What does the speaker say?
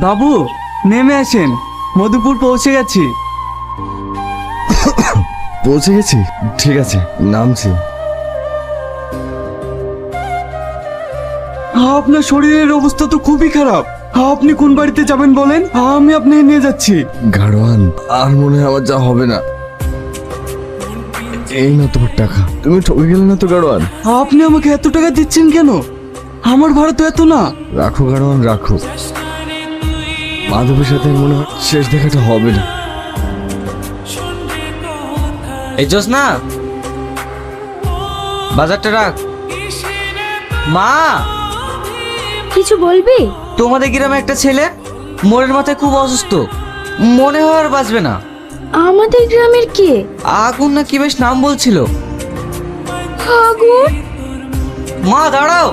বাবু নেমে আসেন, মধুপুর পৌঁছে গেছি। পৌঁছে গেছি, ঠিক আছে নামছি। আপনার শরীরের অবস্থা তো খুবই খারাপ। আপনি কোন বাড়িতে যাবেন বলেন, আমি আপনাকে নিয়ে যাচ্ছি। গাড়োয়ান, আর মনে হয় আমার যা হবে না। এই না তোমার টাকা, তুমি ঠকে গেলে না তো গাড়োয়ান? আপনি আমাকে এত টাকা দিচ্ছেন কেন? আমার ভাড়া তো এত না। রাখো গাড়োয়ান রাখো, মাধবের সাথে মনে হয় শেষ দেখাটা হবে না। এই জোসনা, বাজারটা রাখ। মা, কিছু বলবি? তোমাদের গ্রামে একটা ছেলে মোড়ের মাথায় খুব অসুস্থ, মনে হয় আর বাঁচবে না। আমাদের গ্রামের কে? আগুন না কি বেশ নাম বলছিল। আগুন? মা দাঁড়াও।